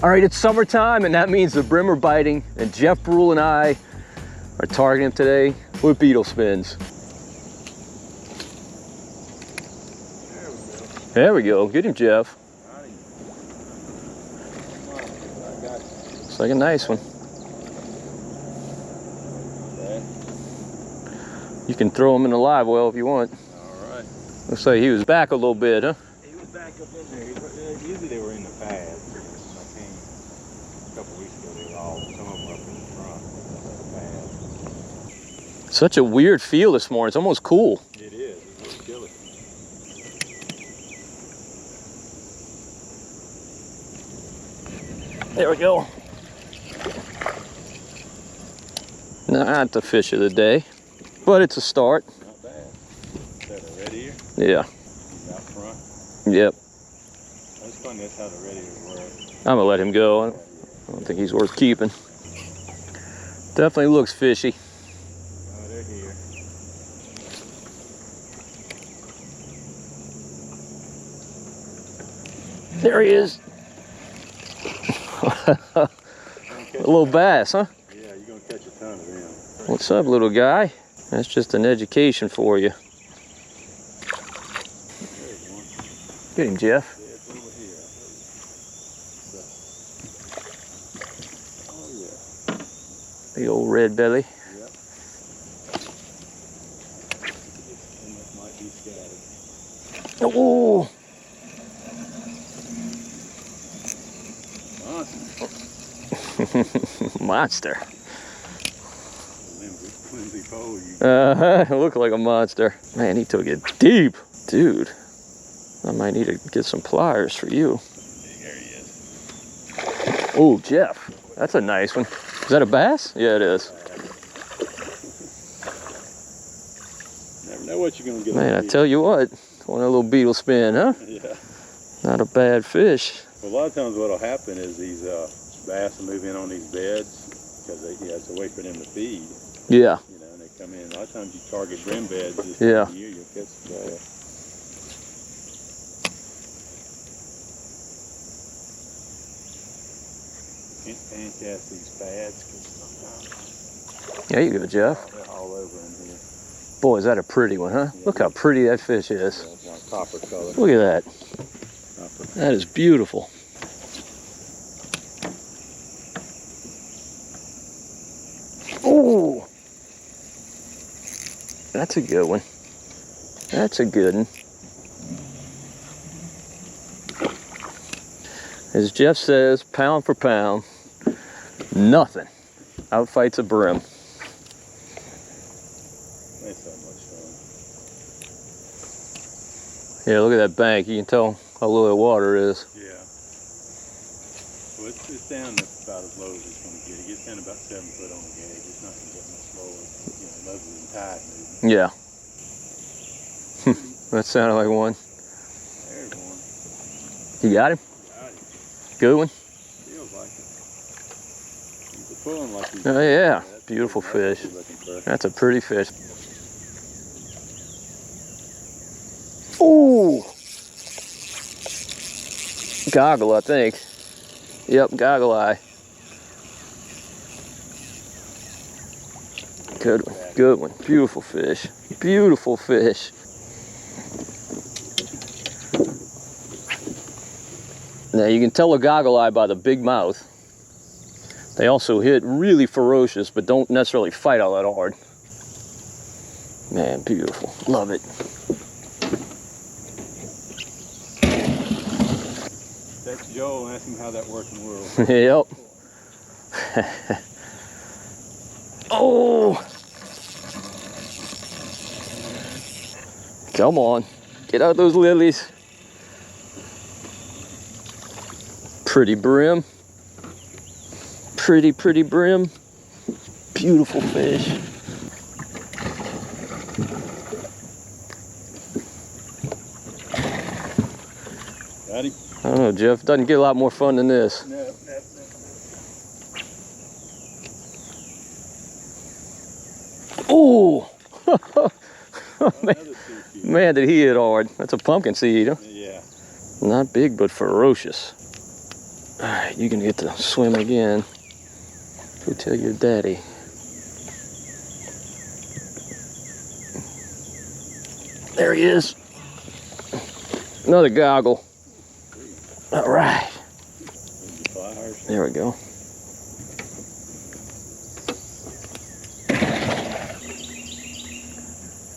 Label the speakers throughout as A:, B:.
A: All right, it's summertime, and that means the brim are biting, and Jeff Bruhl and I are targeting him today with Beetle Spins. There we go. Get him, Jeff. Looks like a nice one. You can throw him in the live well if you want.
B: All right.
A: Looks like he was back a little bit, huh?
B: He was back up in there. Usually they were in the pad. I came a couple weeks ago. They were all, some of them were up in the front. Pad.
A: Such a weird feel this morning. It's almost cool.
B: It is. It's really chilly.
A: There we go. Not the fish of the day, but it's a start.
B: Not bad. Is that a red ear?
A: Yeah.
B: He's out front.
A: Yep.
B: That's funny. That's how the red ears work.
A: I'm gonna let him go. I don't think he's worth keeping. Definitely looks fishy.
B: Oh, they're here.
A: There he is. A little bass, huh?
B: Yeah, you're gonna catch a ton of them.
A: What's up, little guy? That's just an education for you.
B: There's one.
A: Get him, Jeff.
B: Yeah, it's over here. Oh yeah.
A: Big old red belly.
B: Yep. And that might be scattered.
A: Oh! Monster.
B: Flimsy pole.
A: Look like a monster. Man, he took it deep. Dude, I might need to get some pliers for you.
B: There he is.
A: Oh, Jeff, that's a nice one. Is that a bass? Yeah, it is.
B: Never know what you're gonna get.
A: Man, I tell you what, want a little beetle spin, huh?
B: Yeah.
A: Not a bad fish.
B: Well, a lot of times what'll happen is these bass will move in on these beds because it's a way for them to feed.
A: Yeah.
B: You know, and they come in. A lot of times you target brim beds this
A: Yeah.
B: time of year, you'll catch some bass. Can't fan cast these pads because
A: There you go, Jeff.
B: they're all over in here.
A: Boy, is that a pretty one, huh?
B: Yeah.
A: Look how pretty that fish is.
B: Yeah, it's like copper color.
A: Look at that.
B: Copper.
A: That is beautiful. Oh, that's a good one. That's a good one. As Jeff says, pound for pound, nothing outfights a brim.
B: That's so much fun.
A: Yeah, look at that bank. You can tell how low the water is.
B: Yeah. Well, it's down about as low as it's going to get. It gets down about 7 foot on the gauge. It's not going to get much lower, you know, other than tide movement.
A: Yeah. That sounded like one.
B: There's one.
A: You got him?
B: Got it.
A: Good one?
B: Feels like it. He's pulling like he's...
A: Oh, yeah.
B: That's
A: Beautiful
B: what we're
A: fish.
B: looking for.
A: That's a pretty fish. Ooh. Goggle, I think. Yep, goggle eye. Good one, good one. Beautiful fish. Beautiful fish. Now you can tell a goggle eye by the big mouth. They also hit really ferocious, but don't necessarily fight all that hard. Man, beautiful. Love it.
B: Text Joel and ask him how that works in the world.
A: Yep. Oh! Come on. Get out those lilies. Pretty brim. Pretty, pretty brim. Beautiful fish.
B: Got him?
A: I don't know, Jeff. Doesn't get a lot more fun than this.
B: No.
A: Oh! Man, did he hit hard. That's a pumpkin seed, huh?
B: Yeah.
A: Not big, but ferocious. Alright, you can get to swim again. Go tell your daddy. There he is. Another goggle. Alright. There we go.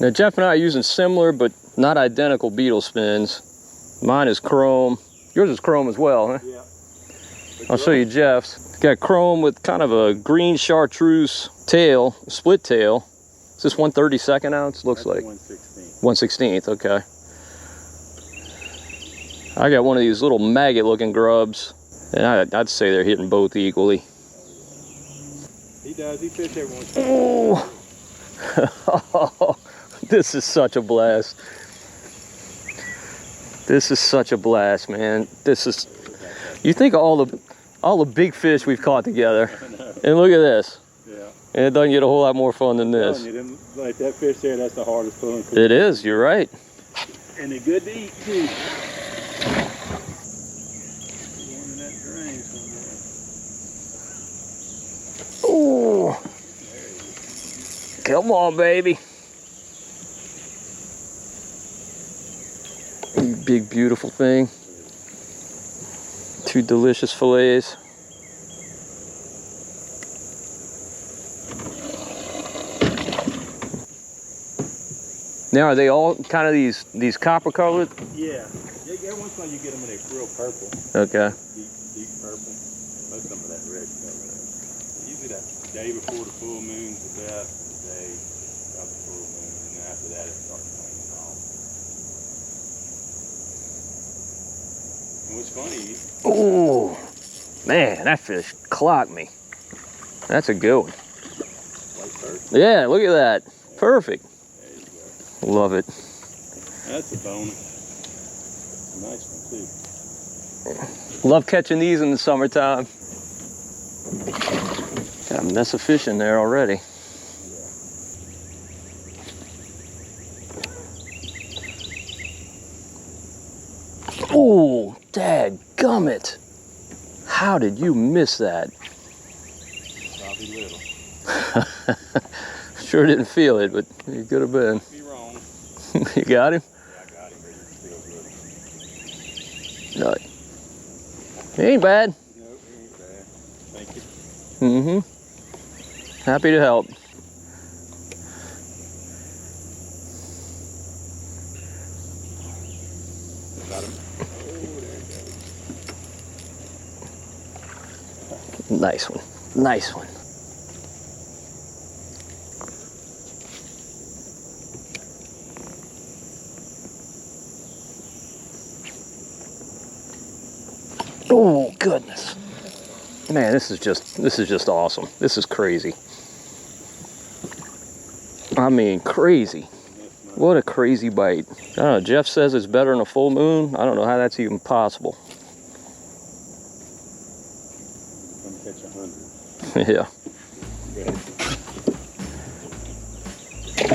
A: Now Jeff and I are using similar but not identical Beetle Spins. Mine is chrome. Yours is chrome as well, huh?
B: Yeah.
A: I'll show you Jeff's. It's got chrome with kind of a green chartreuse tail, split tail. Is this 1/32 ounce? Looks like 1/16. Okay. I got one of these little maggot-looking grubs, and I'd say they're hitting both equally.
B: He does. He fish every once in a while.
A: Oh, this is such a blast. This is such a blast, man. This is. You think of all the big fish we've caught together, and look at this.
B: Yeah.
A: And it doesn't get a whole lot more fun than this.
B: Like that fish there, that's the hardest pulling.
A: It is. You're right.
B: And they're good to eat too.
A: Oh, come on, baby. You big, beautiful thing. Two delicious fillets. Now, are they all kind of these copper colored?
B: Yeah. Every once in a while you get them in a real purple.
A: Okay.
B: Deep purple. Most of them are that red color. Usually that day before the full moon's the best. The day of the full moon, and then after that it starts cleaning off. And what's funny?
A: Oh, man, that fish clocked me. That's a good one.
B: Like first.
A: Yeah, look at that. Perfect. Love it.
B: That's a bonus. A nice one too.
A: Love catching these in the summertime. Got a mess of fish in there already. Oh, dadgummit. How did you miss that?
B: Probably little.
A: Sure didn't feel it, but you could have been.
B: Be wrong.
A: You got him?
B: Yeah, I got him, but he feels
A: No.
B: good.
A: He ain't bad.
B: No, he ain't bad. Thank you.
A: Mm-hmm. Happy to help.
B: Got him. Oh, there he goes.
A: Nice one. Nice one. Oh goodness. Man, this is just awesome. This is crazy. I mean, crazy. What a crazy bite. I don't know, Jeff says it's better in a full moon. I don't know how that's even possible.
B: I'm gonna catch 100.
A: Yeah.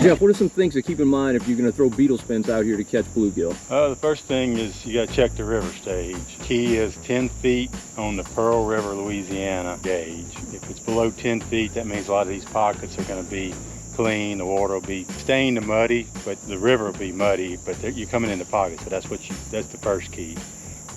A: Jeff, what are some things to keep in mind if you're going to throw Beetle Spins out here to catch bluegill?
B: The first thing is you got to check the river stage. Key is 10 feet on the Pearl River, Louisiana gauge. If it's below 10 feet, that means a lot of these pockets are going to be clean. The water will be stained and muddy, but the river will be muddy, but you're coming in the pockets, so that's the first key.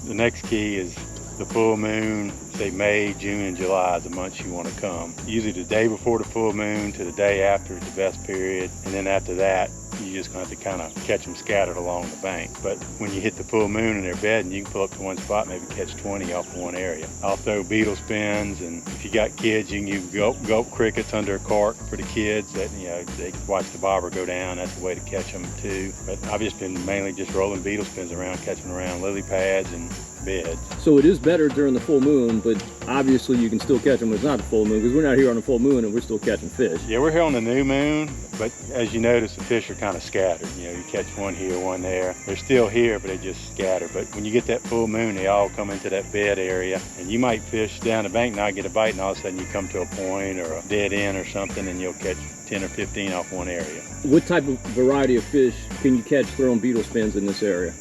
B: The next key is the full moon, say May, June, and July is the months you want to come. Usually the day before the full moon to the day after is the best period, and then after that, you're just going to have to kind of catch them scattered along the bank. But when you hit the full moon and they're bedding, you can pull up to one spot, maybe catch 20 off of one area. I'll throw Beetle Spins, and if you got kids, you can use gulp crickets under a cart for the kids. That, you know, they can watch the bobber go down. That's the way to catch them too. But I've just been mainly just rolling Beetle Spins around, catching around lily pads and beds.
A: So it is better during the full moon, but obviously you can still catch them when it's not the full moon, because we're not here on the full moon and we're still catching fish.
B: Yeah, we're here on the new moon, but as you notice, the fish are kind of scattered. You know, you catch one here, one there. They're still here, but they just scatter. But when you get that full moon, they all come into that bed area, and you might fish down the bank, not get a bite, and all of a sudden you come to a point or a dead end or something, and you'll catch 10 or 15 off one area.
A: What type of variety of fish can you catch throwing Beetle Spins in this area?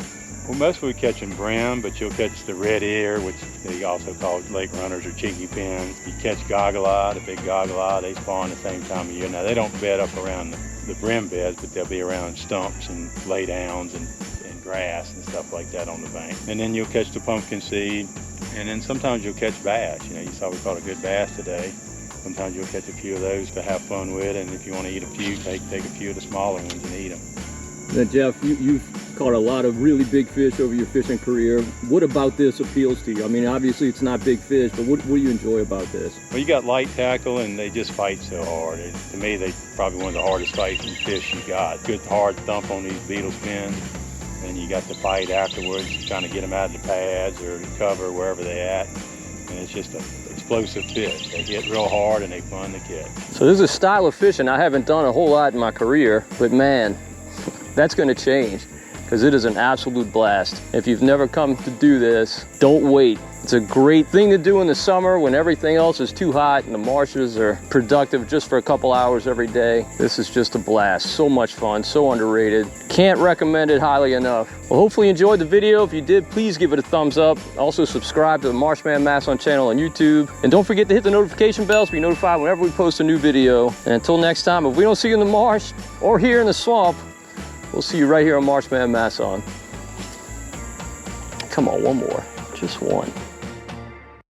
B: Well, mostly we catch in brim, but you'll catch the red ear, which they also call lake runners or cheeky pins. You catch goggle-eye, the big goggle-eye, they spawn the same time of year. Now, they don't bed up around the brim beds, but they'll be around stumps and lay downs and grass and stuff like that on the bank. And then you'll catch the pumpkin seed, and then sometimes you'll catch bass. You know, you saw we caught a good bass today. Sometimes you'll catch a few of those to have fun with, and if you want to eat a few, take a few of the smaller ones and eat them.
A: Now, Jeff, you've caught a lot of really big fish over your fishing career. What about this appeals to you? I mean, obviously it's not big fish, but what do you enjoy about this?
B: Well, you got light tackle, and they just fight so hard. To me, they're probably one of the hardest fighting fish you got. Good hard thump on these Beetle Spins, and you got the fight afterwards, trying to get them out of the pads or the cover, wherever they're at. And it's just an explosive fish. They hit real hard and they fun to catch.
A: So this is a style of fishing I haven't done a whole lot in my career, but man, that's going to change because it is an absolute blast. If you've never come to do this, don't wait. It's a great thing to do in the summer when everything else is too hot and the marshes are productive just for a couple hours every day. This is just a blast. So much fun, so underrated. Can't recommend it highly enough. Well, hopefully you enjoyed the video. If you did, please give it a thumbs up. Also subscribe to the Marshman Masson channel on YouTube. And don't forget to hit the notification bell to be notified whenever we post a new video. And until next time, if we don't see you in the marsh or here in the swamp, we'll see you right here on Marshman Masson. Come on, one more, just one.